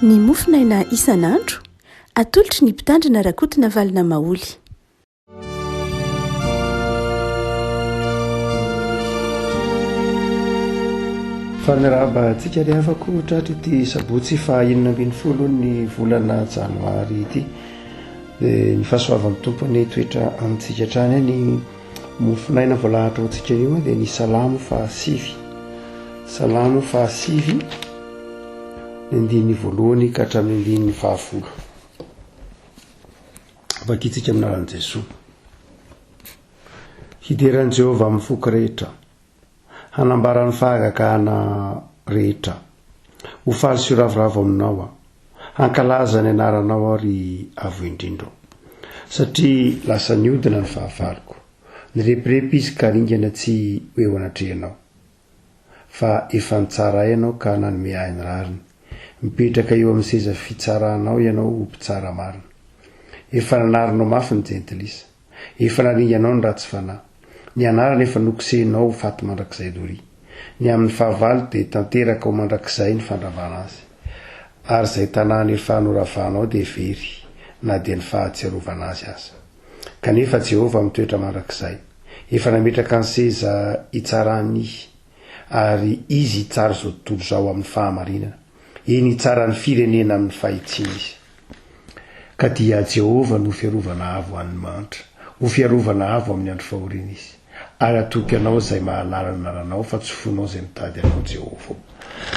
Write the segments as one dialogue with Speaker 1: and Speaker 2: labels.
Speaker 1: Ny mofinaina isan'andro atolotry ny mpitandrina rakotina valina maoly.
Speaker 2: Fanarabantsika rehefa koa tratra ity sabotsy fa 9 ny volana janoary ity dia ny fahasoavan'ny tompony toetra amintsika hatrany ny mofinaina voalahatra ho antsika io dia ny salamo fahasivy ny andininy voalohany ka hatramin'ny andininy fahafolo vakitsika aminaran'i Jesosy. Hideran'i Jehovah amin'ny foko rehetra, hanambarany fahagakahana rehetra, ho faly sy ravoravo aminao hankalaza ny anaranao ary avo indrindro, satria lasa niodina ny fahavaloko, nirepirepy izy ka ringana tsy eo anatrehanao, fa efa nitsara ianao ka nanome ahy ny rariny, mipetraka eo amin'ny seza fitsaranao ianao ho mpitsara marina, efa nanarinao mafy ny jentilisa, efa naringanao ny ratsy fanahy, ny anarana efa nokosehinao faty mandrakizay dory, ny amin'ny fahavalo dia tanteraka ho mandrakizay ny fandravana azy, ary izay tanàna efa noravanao dia very na dia ny fahatsiarovana azy aza. Kanefa Jehovah mitoetra mandrakizay, efa nametraka ny seza itsarany ary izy itsara izao tontolo izao amin'ny fahamarinana, eny itsara ny firenena amin'ny fahitsiny izy. Ka dia Jehovah no fiarovana avo an'ny manitra, ho fiarovana avo amin'ny andro fahoriana izy, ary atoky anao izay mahalala ny anaranao fa tsy fonao izay mitady anao Jehovah.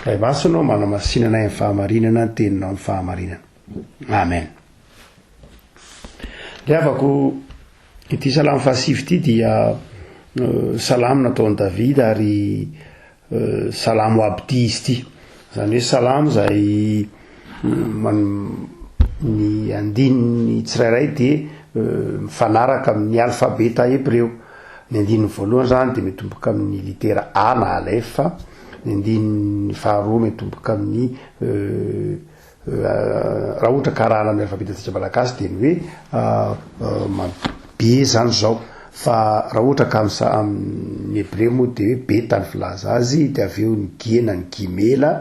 Speaker 2: Ray masonao manamasinana amin'ny fahamarinana ny teninao amin'ny fahamarinana. Amen. Liavako ity salamo fahasivy ity dia salamo nataon'i David ary salamo abdy izy ity, zany hoe salamo izay ny andininy tsirairay dia mifanaraka amin'ny alfabeta hebreo. Ny andininy voalohany zany dia mitomboka amin'ny litera A na Alef, ny andininy faharoa mitomboka amin'ny raha ohatra karana amin'ny alfabetantsika malagasy dia ny hoe B zany zao, fa raha ohatra ka amin'ny hebreo moa dia hoe beta ny filaza azy, dia avy eo ny gena ny gimela,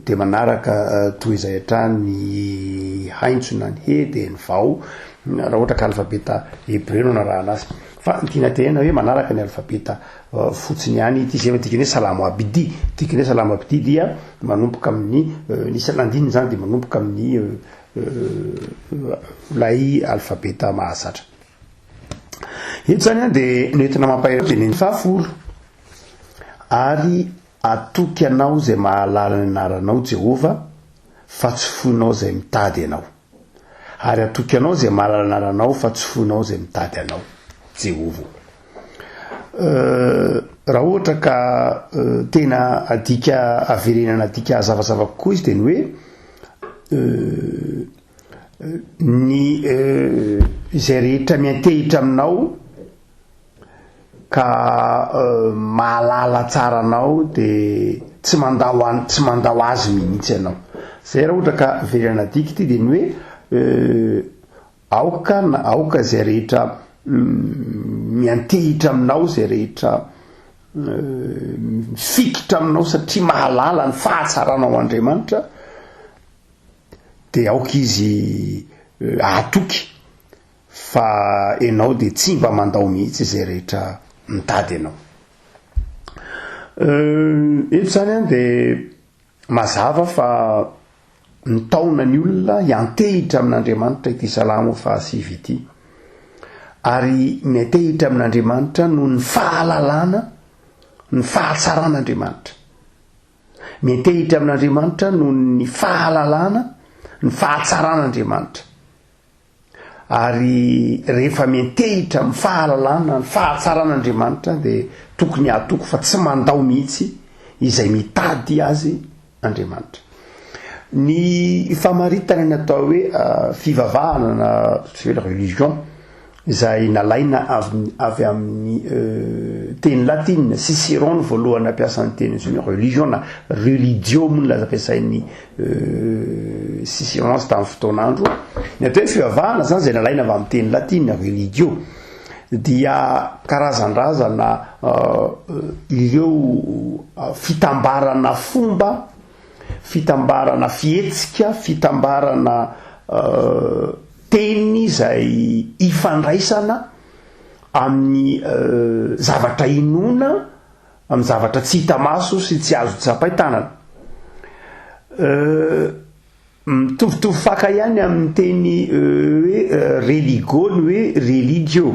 Speaker 2: dia manaraka toy izay hatrany ny haintsona ny he dia ny vao, raha ohatra ka alfabeta hebreo no narahana azy. Fa ny tiana tena hoe manaraka ny alfabeta fotsiny ihany ity, izay tikany hoe salamo abdy. Tikany hoe salamo abdy dia manomboka amin'ny isan'andininy zany dia manomboka amin'ny lay alfabeta mahazatra. Eto zany dia nentina mampahay dia ny fahafolo, ary atoky anao izay mahalala ny anaranao Jehovah fa tsy fonao izay mitady anao, ary atoky anao izay mahalala ny anaranao fa tsy fonao izay mitady anao Jehovah. Raha ohatra ka tena adika averenana adika zavazava kokoa izy dia ny hoe ny izay rehetra miantehitra aminao ka mahalala tsara anao dia tsy mandao azy mihitsy ianao. Zay raha ohatra ka averenana adika ity dia ny hoe aoka izay rehetra miantehitra aminao, izay rehetra mifikitra aminao satria mahalala ny fahatsaranao Andriamanitra, dia aoka izy atoky fa ianao dia tsy mba mandao mihitsy izay rehetra mitady ianao. Eto zany dia mazava fa ny taona ny olona hiantehitra amin'Andriamanitra ity salamo fahasivy ity, ary miantehitra amin'Andriamanitra no ny fahalalana, ny fahatsaran'Andriamanitra. Miantehitra amin'Andriamanitra no ny fahalalana, ny fahatsaran'Andriamanitra. Ary rehefa miantehitra amin'ny fahalalana, ny fahatsaran'Andriamanitra dia tokony atoko fa tsy mandao mihitsy izay mitady azy Andriamanitra. Ny famaritana natao hoe fivavahana na religion izay nalaina avy amin'ny teny latina, Cicéron voalohany nampiasany teny izy hoe religion na religio moa laza ampiasain'ny Cicéron tamin'ny fotoanandro. Ny atao hoe fivavahana zany izay nalaina avy amin'ny teny latina religio dia karazan-drazana ireo fitambarana fomba fitambarana fietsika, fitambarana teny zay ifandraisana amin'ny zavatra inona, amin'ny zavatra tsy hita maso sy tsy azo tsapahitanana. Mitovitovy faka ihany amin'ny teny hoe religo ny hoe religio.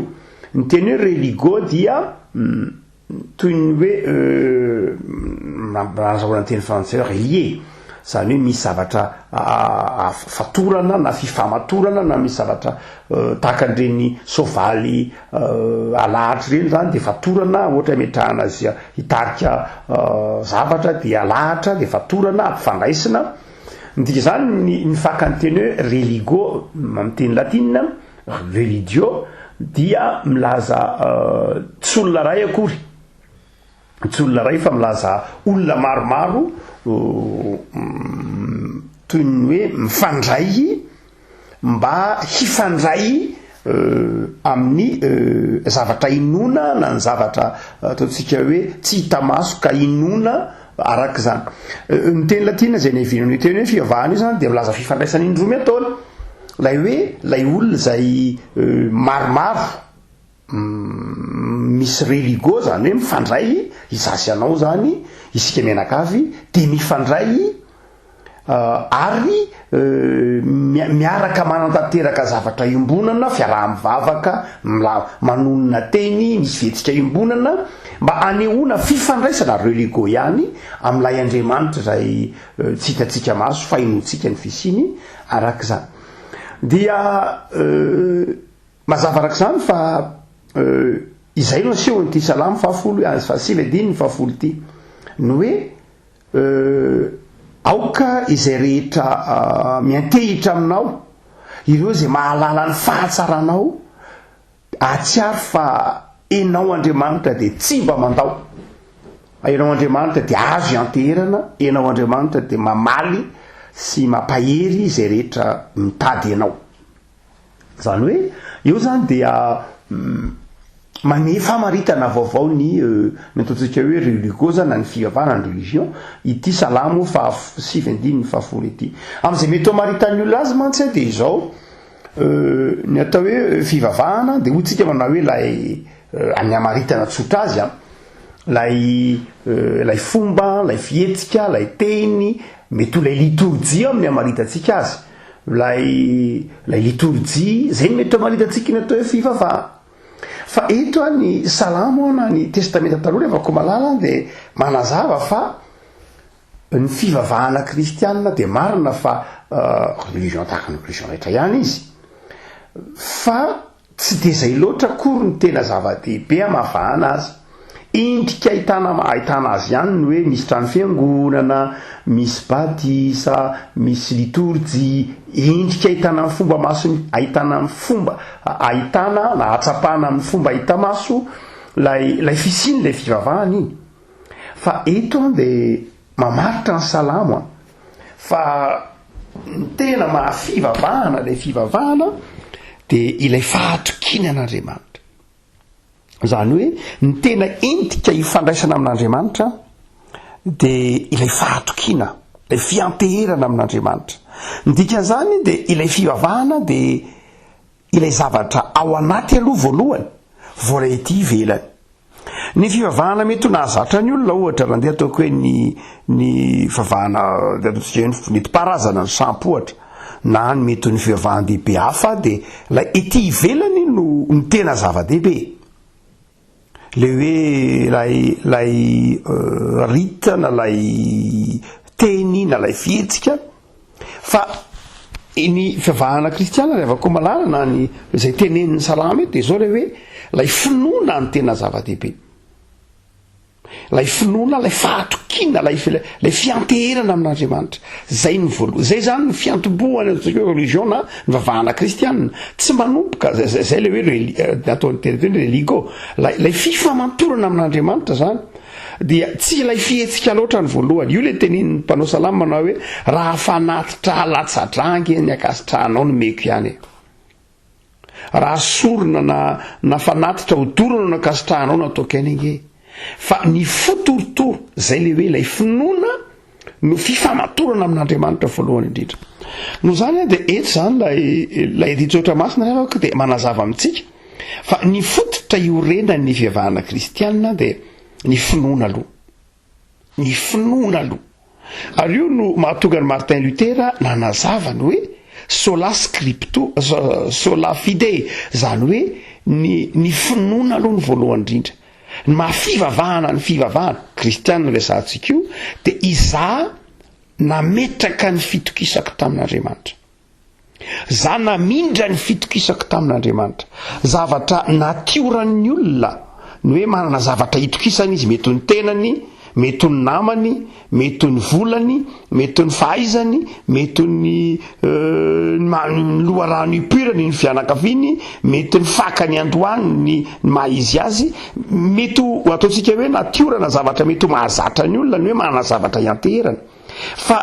Speaker 2: Ny teny hoe religo dia toy ny hoe nazahoana teny français relier, zany hoe misy zavatra fatorana na fifamatorana na misy zavatra tahaka an'ireny soavaly alahatra ireny zany de fatorana, ohatra metrahana azy hitarika zavatra de alahatra de fatorana ampifandraisina. Ndika zany ny fakany teny hoe religo amin'ny teny latina, religio dia milaza tsy olona ray akory, tsy olona ray fa milaza olona maromaro toy ny hoe mifandray mba hifandray amin'ny zavatra inona na ny zavatra ataontsika hoe tsy hita maso ka inona araka zany. Ny teny latina zay nevinony teny hoe fivavahana io zany de milaza fifandraisana indroa ataona, lay hoe lay olona zay maromaro misy religo zany hoe mifandray, izasy anao zany isika menakavy de mifandray ary miaraka manantanteraka zavatra iombonana, fiaraha-mivavaka, manonona teny, misy vetsika iombonana mba anehoana fifandraisana religo ihany amin'ilay Andriamanitra zay tsy hitatsika maso fa inotsika ny fisiny araka zany. Dia mazava araka zany fa izay no asehon'ity salamo fahasivy fahafolo ity ny hoe aoka izay rehetra miantehitra aminao, ireo zay mahalala ny fahatsaranao, atsiaro fa enao Andriamanitra de tsy mba mandao, enao Andriamanitra de azo ianterana, enao Andriamanitra de mamaly sy mampahery zay rehetra mitady anao. Zany hoe eo zany dia mane famaritana vaovao ny ataontsika hoe religo zany ny fivavahana ny religion, ity salamo fahafolo ity. Am'izay mety ho maritany olona azy mantsy de izao ny atao hoe fivavahana de hotsika manao hoe lay amin'ny amaritana tsotra azy lay fomba, lay fietsika, lay teny, mety ho lay liturgia amin'ny amaritantsika azy, lay liturgia zay mety ho amaritatsika ny atao hoe fivavahana. Fa eto ny salamo na ny testamenta taloha avako malala de manazava fa ny fivavahana kristianina de marina fa religion tahaka ny religion rehetra ihany izy, fa tsy de zay loatra akory ny tena zava-dehibe amavahana azy. Endrika ahitana azy ihany ny hoe misy trano fiangonana, misy batisa, misy liturgia, endrika ahitana amin'ny fomba maso, ahitana amin'ny fomba ahitana na atsapana amin'ny fomba ahita maso lay fisiny lay fivavahana iny. Fa eto de mamaritra ny salamo fa ny tena mahafivavahana lay fivavahana de ilay fahatokina an'Andriamanitra. Zany hoe ny tena endrika ifandraisana amin'Andriamanitra de ilay fahatokina, ilay fianteherana amin'Andriamanitra. Ndika zany de ilay fivavahana de ilay zavatra ao anaty aloha voalohany, voalay ety ivelany. Ny fivavahana mety ho nahazatra ny olona ohatra raha ndeha ataoko hoe ny fivavahana nentim-paharazana ny sampy ohatra, na ny mety ho ny fivavahan-dehibe hafa de lay ety ivelany no ny tena zava-dehibe. Le hoe lay rita na lay teny na lay fietsika, fa ny fivavahana kristiana rehefa koa malala na ny zay tenenin'ny salamo de zao le hoe lay finoana ny tena zava-dehibe, lay finoana, lay fahatokina, lay fianteherana amin'Andriamanitra. Zay ny voalohany, zay zany ny fiantombohana religion na ny vavahana kristianina, tsy manomboka zay le hoe ataony teny religo, lay fifamantorana amin'Andriamanitra zany dia tsy lay fihetsika loatra ny voalohany. Io le tenin'ny mpanao salamo manao hoe raha fanatitra latsadrangy ny akasitrahanao no meko ihany, raha sorona na fanatitra hodorana no akasitrahanao no ataoko eny ange. Fa ny fotorotoro zay le hoe lay finoana no fifamatorana amin'Andriamanitra voalohany indrindra. No zany a dia eto zany lay ditsotra masina rehefa dia manazava amintsika fa ny fototra iorenan'ny fivavahana kristianina dia ny finoana aloha. Ny finoana aloha. Ary io no mahatonga ny Martin Luther nanazavany hoe sola scriptura, sola fide, zany hoe ny finoana aloha ny voalohany indrindra. Ny mahafivavahana ny fivavahana kristianina resantsika io dia izaho nametraka ny fitokisako tamin'Andriamanitra. Za namindra ny fitokisako tamin'Andriamanitra. Zavatra natioran'ny olona ny hoe manana zavatra hitokisana izy, mety ny tenany, mety ny namany, mety ny volany, mety ny fahaizany, mety ny loharano ipirany, ny fianakaviany, mety ny fakany andohany ny mahizy azy, mety ataontsika hoe natiorana zavatra mety mahazatra ny olona ny hoe manana zavatra hianteherana. Fa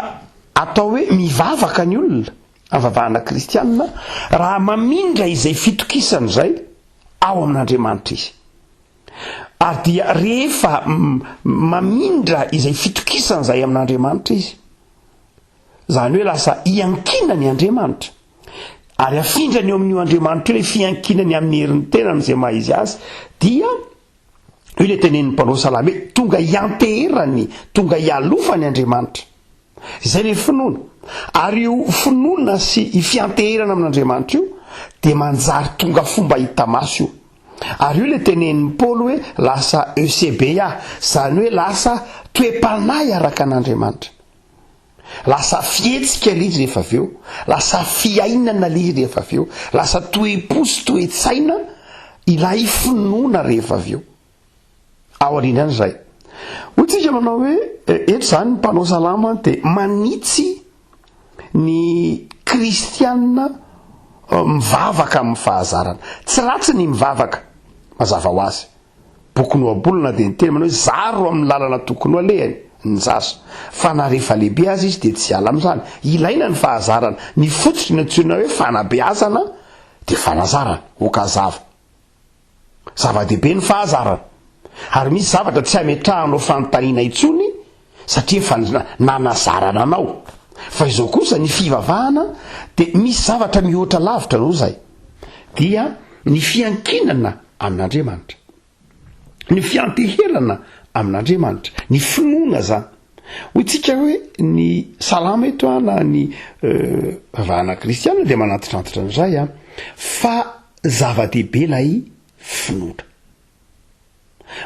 Speaker 2: atao hoe mivavaka ny olona avavahana kristianina raha mamindra izay fitokisana izay ao amin'Andriamanitra izy. Ary dia rehefa mamindra izay fitokisana izay amin'Andriamanitra izy, zany hoe lasa hiankina ny Andriamanitra, ary afindrany eo amin'io Andriamanitra io ilay fiankinany amin'ny herin'ny tenany izay mahizy azy, dia io ilay tenenin'ny mpanao salamy hoe tonga hianteherany, tonga hialofany Andriamanitra. Izay ilay finoana. Ary io finoana sy fianteherana amin'Andriamanitra io dia manjary tonga fomba hita maso io. Ary io ilay tenenin'ny Paoly hoe lasa ECBA, zany hoe lasa toe-panahy araka an'Andriamanitra. Lasa fihetsika ilay izy rehefa avy eo, lasa fiainana ilay izy rehefa avy eo, lasa toe-posy toe-tsaina ilay finoana rehefa avy eo. Ao aorianan'izay. Hoy manao hoe eto zany ny mpanao salama dia manitsy ny kristianina mivavaka amin'ny fahazarana. Tsy ratsy ny mivavaka, mazava ho azy. Boky Noabolana dia niteny manao hoe zaro amin'ny lalana tokony ho alehany ny zaza. Fa na rehefa lehibe azy izy dia tsy ala amin'izany. Ilaina ny fahazarana. Ny fototra ny antsoina hoe fanabeazana dia fanazarana, okazava. Zava-dehibe ny fahazarana. Ary misy zavatra tsy ametrahanao fanontaniana intsony satria efa nanazarana anao. Fa izao kosa ny fivavahana dia misy zavatra mihoatra lavitra no zay. Dia ny fiankinana amin'Andriamanitra, ny fianteherana amin'Andriamanitra, ny finoana zany. Hoy tsika hoe ny salama eto na ny vavahana kristianina dia manantitrantitra an'izay fa zava-dehibe lay finoana.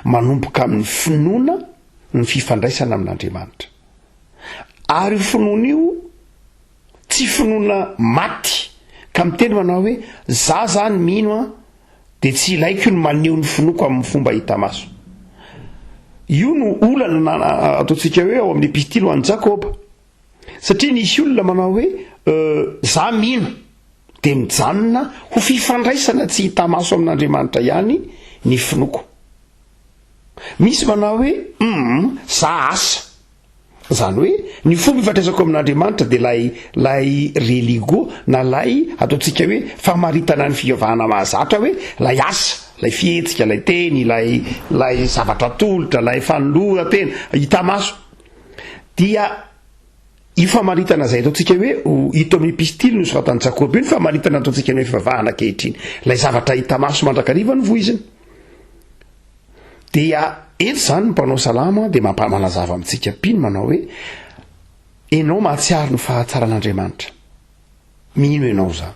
Speaker 2: Manomboka amin'ny finoana ny fifandraisana amin'Andriamanitra. Ary finoana io tsy finoana maty ka miteny manao hoe za zany mino dia tsy ilaiko ny maneho ny finoako amin'ny fomba hita maso. Io no olana ataontsika hoe ao amin'ny epistily ho an'i Jakoba. Satria nisy olona manao hoe za mino dia mijanona ho fifandraisana tsy hita maso amin'Andriamanitra ihany ny finoako. Misy manao hoe za asa. Zany hoe ny fomba ifandraisako amin'Andriamanitra dia lay religo na lay ataontsika hoe famaritana ny fivavahana mahazatra hoe lay asa, lay fihetsika, lay teny, lay zavatra tolotra, lay fanolora tena hita maso. Dia io famaritana izay ataontsika hoe hito amin'ny epistily no soratan'i Jakoba io ny famaritana ataontsika ny fivavahana ankehitriny, lay zavatra hita maso mandrakariva ny voiziny. Dia eto zany ny mpanao salama dia manazava amintsika piny manao hoe enao mahatsiaro ny fahatsaran'Andriamanitra. Mino ianao zany.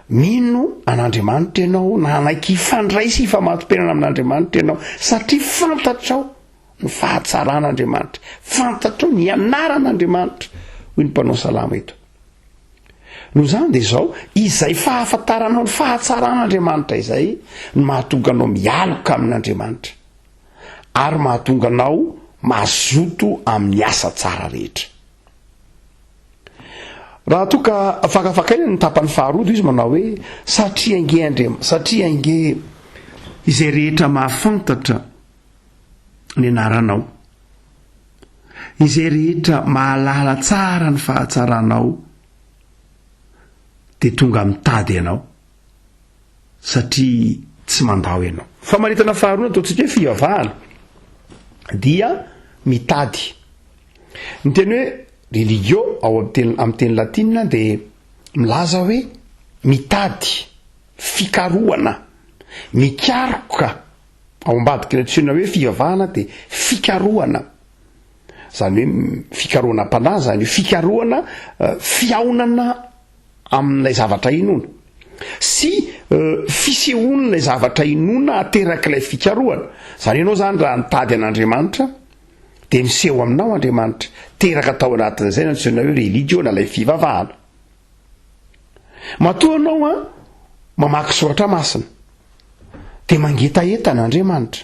Speaker 2: Mino an'Andriamanitra ianao, nanaiky hifandraisy hifamatopenana amin'Andriamanitra ianao satria fantatrao ny fahatsaran'Andriamanitra, fantatrao ny anaran'Andriamanitra. Hoy ny mpanao salama eto. No zany dia izao izay fahafantaranao ny fahatsaran'Andriamanitra izay no mahatonga anao mialoka amin'Andriamanitra ary mahatonga anao mazoto amin'ny asa tsara rehetra. Raha toa ka afakafakaina ny tapany faharoa izy manao hoe satria inge izay rehetra mahafantatra ny anaranao, izay rehetra mahalala tsara ny fahatsaranao dia tonga mitady ianao satria tsy mandao ianao. Famaritana faharoa ataontsika hoe fivavahana dia mitady. ny teny hoe religio ao amin'ny teny latina dia milaza hoe mitady, fikaroana, mikaroka ao ambadiky retosiona hoe fivavahana dia fikaroana, zany hoe fikaroana am-panahy, zany hoe fikaroana fiaonana amin'ilay zavatra inona sy fisehoan'ilay zavatra inona ateraka ilay fikaroana. Zany ianao zany raha nitady an'Andriamanitra dia miseho aminao Andriamanitra, teraka tao anatin'izay natsoina hoe religio na ilay fivavahana. Matoa anao mamaky soratra masina dia mangetaeta an'Andriamanitra.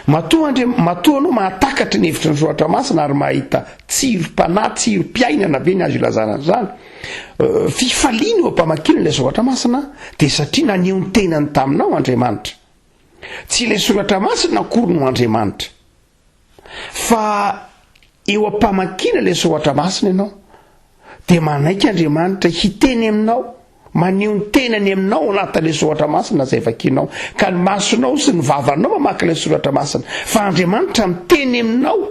Speaker 2: Matoa anao mahatakatra ny hevitra ny soratra masina ary mahita tsirom-panahy, tsirom-piainana be ny azo ilazana zany. Fifaliana eo ampamakina ilay soratra masina dia satria naneho ny tenany taminao Andriamanitra. Tsy ilay soratra masina akory no Andriamanitra, fa eo ampamakina ilay soratra masina ianao dia manaiky Andriamanitra hiteny aminao, maneho ny tenany aminao anatin'ilay soratra masina izay vakianao, ka ny masonao sy ny vavanao mamaky ilay soratra masina, fa Andriamanitra miteny aminao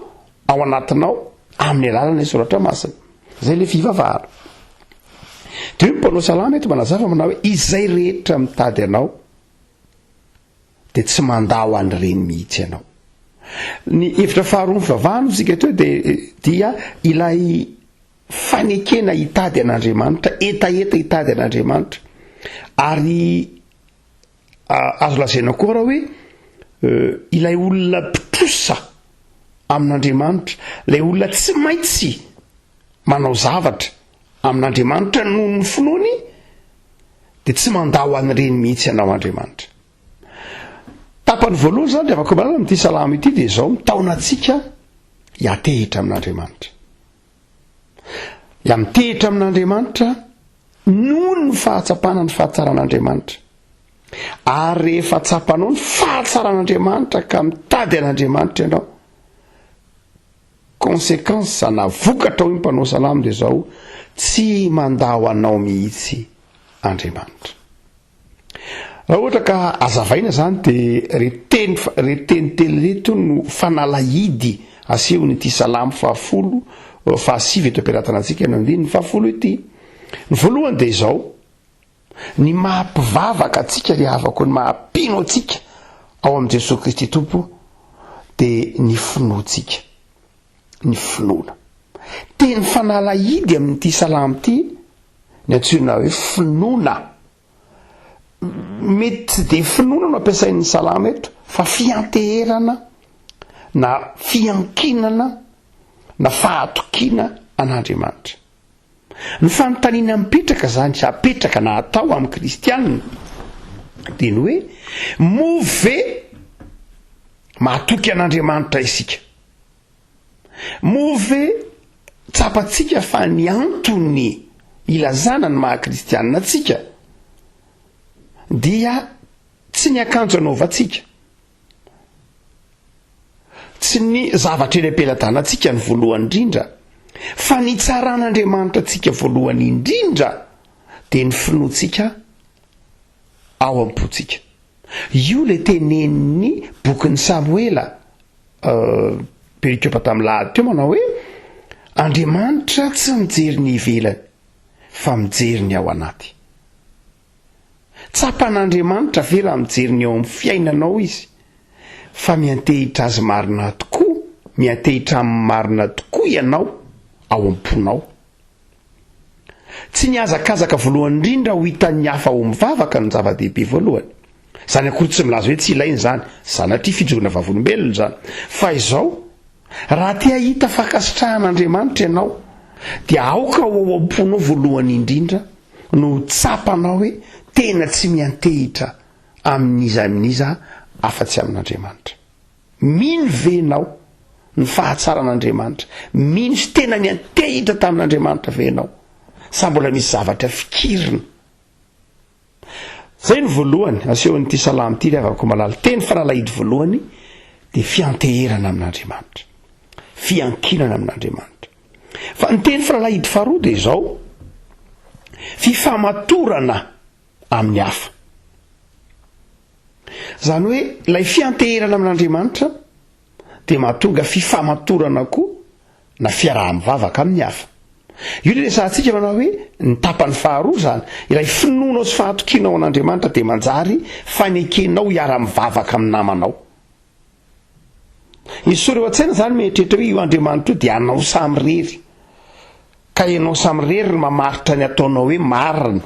Speaker 2: ao anatinao amin'ny alalan'ilay soratra masina. Izay ilay fivavahana. Dia hoe mpanao salama eto manazava manao hoe izay rehetra mitady anao dia tsy mandao an'ireny mihitsy ianao. Ny hevitra faharoa ny fivavahana isika teo dia ilay fanekena hitady an'Andriamanitra, etaeta hitady an'Andriamanitra, ary azo lazaina koa raha hoe ilay olona mpitrosa amin'Andriamanitra, ilay olona tsy maintsy manao zavatra amin'Andriamanitra noho ny finoany dia tsy mandao an'ireny mihitsy ianao Andriamanitra. Tapany voalohany zany dia afaka malala amin'ity salama ity dia izao mitaona antsika hiatehitra amin'Andriamanitra. Mitehitra amin'Andriamanitra noho ny fahatsapana ny fahatsaran'Andriamanitra, ary rehefa tsapanao ny fahatsaran'Andriamanitra ka mitady an'Andriamanitra ianao, conséquence na vokatra hoy ny mpanao salama dia izao tsy mandao anao mihitsy Andriamanitra. Raha ohatra ka azavaina zany dia reteny telereto no fanalahidy asehonyity salamo fahasivy eto ampiratana antsika no andiny ny fahafolo ity. Ny voalohany dia izao: ny mahampivavaka atsika ry havako, ny mahampino atsika ao amin'i Jesosy Kristy Tompo dia ny finoantsika, ny finoana. Teny fanalahidy amin'ity salamo ity ny antsoina hoe finoana. Mety tsy dia finoana no ampiasain'ny salama eto, fa fianteherana na fiankinana na fahatokiana an'Andriamanitra. Ny fanontaniana mipetraka zany sy apetraka na atao amin'ny kristianina dia ny hoe move mahatoky an'Andriamanitra isika, move tsapatsika fa ny antony ilazana ny maha-kristianina atsika dia tsy ny akanjo anaovantsika, tsy ny zavatra eny am-peladana atsika ny voalohany indrindra, fa ny tsaran'Andriamanitra atsika voalohany indrindra dia ny finoantsika ao am-potsika. Io le tenenin'ny bokin'ny Samoela perikapa tamin'ny lahady teo manao hoe Andriamanitra tsy mijery ny ivelany fa mijery ny ao anaty. Tsapan'Andriamanitra ve raha mijery ny ao amin'ny fiainanao izy, fa miantehitra azy marina tokoa, miantehitra amin'ny marina tokoa ianao ao am-ponao. Tsy niazakazaka voalohany indrindra ho hitan'ny hafa ho mivavaka ny zava-dehibe voalohany. Zany akory tsy milaza hoe tsy ilainy zany, sanatria fijorona vavolombelona zany. Fa izao raha te hahita fankasitrahan'Andriamanitra ianao dia aoka ho ao am-ponao voalohany indrindra no tsapanao hoe tena tsy miantehitra amin'iza afa-tsy amin'Andriamanitra. Mino venao ny fahatsaran'Andriamanitra, mino sy tena miantehitra tamin'Andriamanitra venao, sa mbola misy zavatra fikirina. Zay ny voalohany asehon'ity salamo ity avako malala. Teny fanalahidy voalohany dia fianteherana amin'Andriamanitra, fiankinana amin'Andriamanitra. Fa ny teny fanalahidy faharoa dia izao: fifamatorana amin'ny hafa. Zany hoe ilay fianteherana amin'Andriamanitra dia mahatonga fifamatorana koa na fiaraha-mivavaka amin'ny hafa. io le resantsika manao hoe ny tapany faharoa zany ilay finoanao sy fahatokianao an'Andriamanitra dia manjary fanekenao hiara-mivavaka amin'ny namanao. Izy reo an-tsaina zany mieritreritra hoe io Andriamanitra io dia anao samy rery, ka ianao samy rery ny mamaritra ny ataonao hoe marina,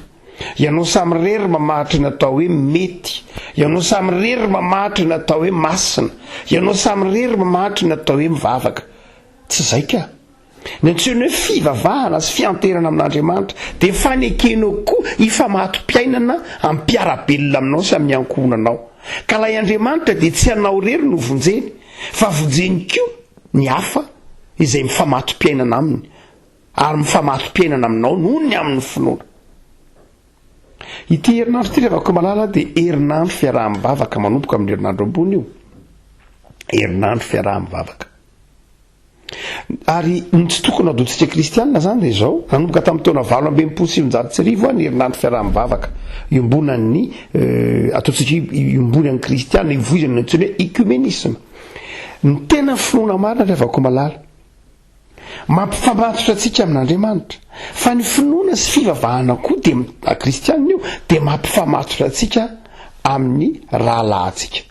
Speaker 2: ianao samy rery mamaritra ny atao hoe mety, ianao samy rery mamaritra ny atao hoe masina, ianao samy rery mamaritra ny atao hoe mivavaka. Tsy zay ka. Ny antsoina hoe fivavahana sy fianterana amin'Andriamanitra dia fanekenao koa ifamato-piainana amin'ny mpiarabelona aminao sy amin'ny ankohonanao. Ka ilay Andriamanitra dia tsy anao rery no vonjeny, fa vonjeny koa ny hafa izay mifamato-piainana aminy, ary mifamato-piainana aminao noho ny amin'ny finoana. Ity herinandro ity rehefa malala dia herinandro fiaraha-mivavaka manomboka amin'ny herinandro ambony io. Herinandro fiaraha-mivavaka. Ary ny tsy tokony adotsika kristianina zany dia izao, nanomboka tamin'ny taona 1979 ny herinandro fiaraha-mivavaka iombonan'ny ataontsika iombonan'ny kristianina ivoizana ny antsoina hoe ecumenisme. Ny tena finoana marina rehefa malala mampifamatotra antsika amin'Andriamanitra, fa ny finoana sy fivavahana koa dia kristianina io dia mampifamatotra antsika amin'ny rahalahintsika.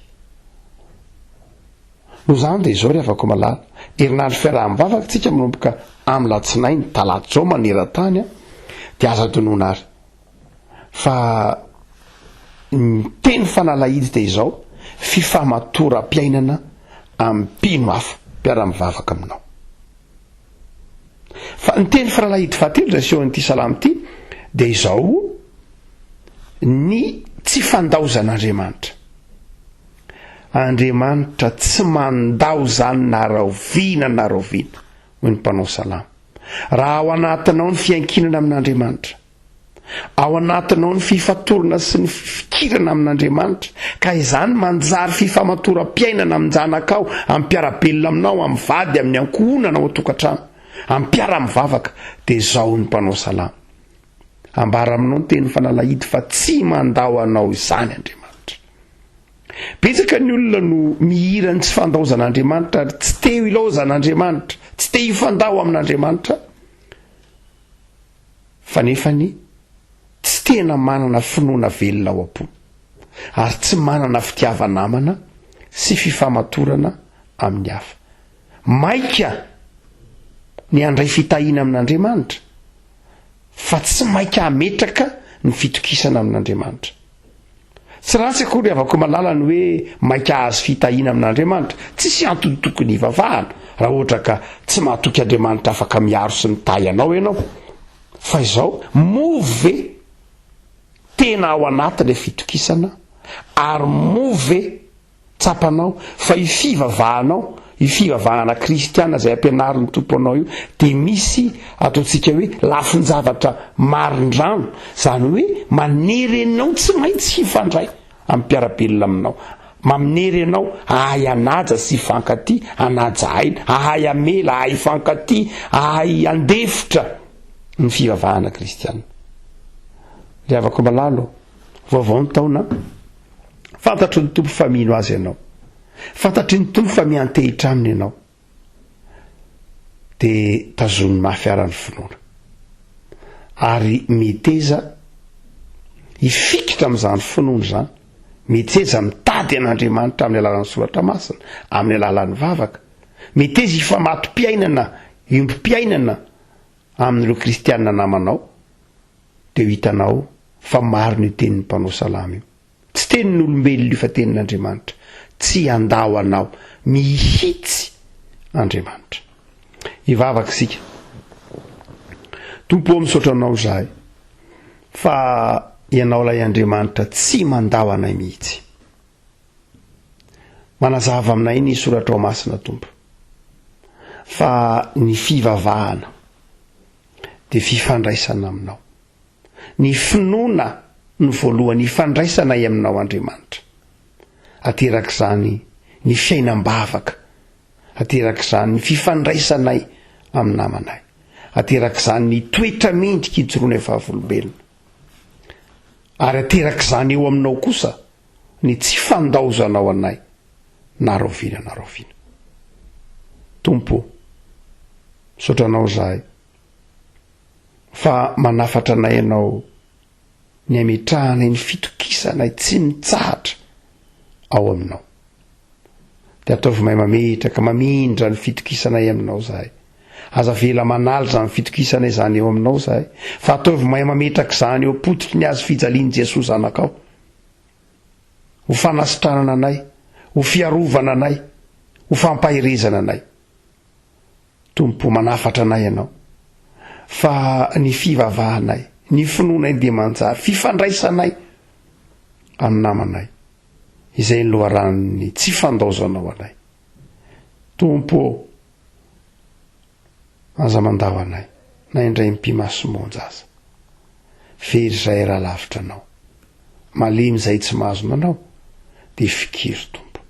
Speaker 2: Noho zany dia izao rehefa malala herinandro fiaraha-mivavaka antsika manomboka amin'ny latsinainy talata zao maneran-tany dia aza donoina ary fa ny teny fanalahidy dia izao fifamatoram-piainana amin'ny mpino hafa mpiara-mivavaka aminao. Fa ny teny fanalahidy fahatelo zay seho an'ity salamy ity dia izao ny tsy fandaozan'Andriamanitra. Andriamanitra tsy mandao zany naraoviana hoy ny mpanao salama. Raha ao anatinao ny fiankinana amin'Andriamanitra, ao anatinao ny fifatorana sy ny fikirana amin'Andriamanitra, ka izany manjary fifamatoram-piainana amin'ny janakao, amin'ny mpiarabelona aminao, amin'ny vady, amin'ny ankohonana ao an-tokantrano, amin'ny mpiara-mivavaka, dia izao ny mpanao salama. Ambara aminao ny teny fanalahidy fa tsy mandao anao izany Andriamanitra. Betsaka ny olona no mihira ny tsy fandaozan'Andriamanitra ary tsy te ilaozan'Andriamanitra, tsy te hifandao amin'Andriamanitra, fa nefany tsy tena manana finoana velona ao am-po, ary tsy manana fitiavanamana sy fifamatorana amin'ny hafa. Maika ny andray fitahiana amin'Andriamanitra, fa tsy maika hametraka ny fitokisana amin'Andriamanitra. Tsy ratsy akory avako malala ny hoe maika azo fitahiana amin'Andriamanitra, tsisy antony tokony hivavahana raha ohatra ka tsy mahatoky Andriamanitra afaka miaro sy mitahy anao ianao. Fa izao move tena ao anaty le fitokisana, ary move tsapanao fa ifivavahanao, ifivavahana kristiana zay ampianarin'ny tompo anao io dia misy ataontsika hoe lafin-javatra marindrano, zany hoe manery anao tsy maintsy hifandray amin'ny mpiarabelona aminao, manery anao ahay anaja sy hifankaty, anaja aina, ahay amela, ahay hifankaty, ahay andefitra ny fivavahana kristiana. Le avako malalo vaovao ny taona, fantatry ny tompo fa mino azy ianao, fantatry ny tompo fa miantehitra aminy ianao, dia tazony mahafiarany finoana ary meteza hifikitra amin'izany finoana zany, meteza mitady an'Andriamanitra amin'ny alalan'ny soratra masina, amin'ny alalan'ny vavaka, meteza hifamato-piainana, iombi-piainana amin'ireo kristianina namanao, dia ho hitanao fa maro ny tenin'ny mpanao salama io. Tsy tenin'ny olombelona io fa tenin'Andriamanitra. Tsy andao anao, mihitsy Andriamanitra. Hivavaka sika. Tompo misaotra anao zahay fa ianao lay Andriamanitra tsy mandao anay mihitsy. Manazava aminay ny soratra ao masina Tompo fa ny fivavahana dia fifandraisana aminao, ny finoana ny voalohany ifandraisanay aminao Andriamanitra. Aterak'izany ny fiainam-bavaka, aterak'izany ny fifandraisanay amin'ny namanay, aterak'izany ny toetra mendrika hijoroanay fahavolombelona, ary aterak'izany eo aminao kosa ny tsy fandaozanao anay naroviana. Tompo, misotranao zahay fa manafatra anay ianao ny ametrahanay ny fitokisanay tsy mitsahatra ao aminao. De ataovy mahay mametraka mamindra ny fitokisanay aminao zahay. Aza vela manalitra ny fitokisanay zany eo aminao zahay, fa ataovy mahay mametraka zany eo apototry ny azo fijaliany Jesosy zanakao. Ho fanasitranana anay, ho fiarovana anay, ho fampahirezana anay. Tompo, manafatra anay ianao fa ny fivavahanay, ny finoanay dia manjary, fifandraisanay amin'ny namanay izay ny loharan'ny tsy fandaozanao anay. Tompo, aza mandao anay na indray mpimasomonjy aza, very izay raha lavitra anao, malemy izay tsy mahazona anao, dia fikiry Tompo.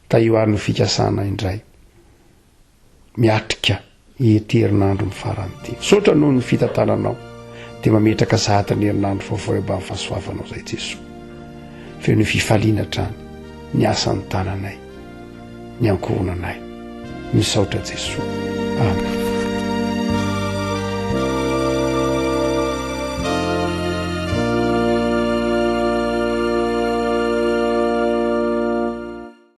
Speaker 2: Taioary ny fikasana indray miatrika hieterinandro ny farany ty. Sotra noho ny fitantananao dia mametraka zahatra ny herinandro vaovao eo amin'ny fahasoavanao zay Jesosy. Feo ny fifaliana trany, ny asan'ny tananay, ny ankohonanay, ny saotra Jesosy. Amen.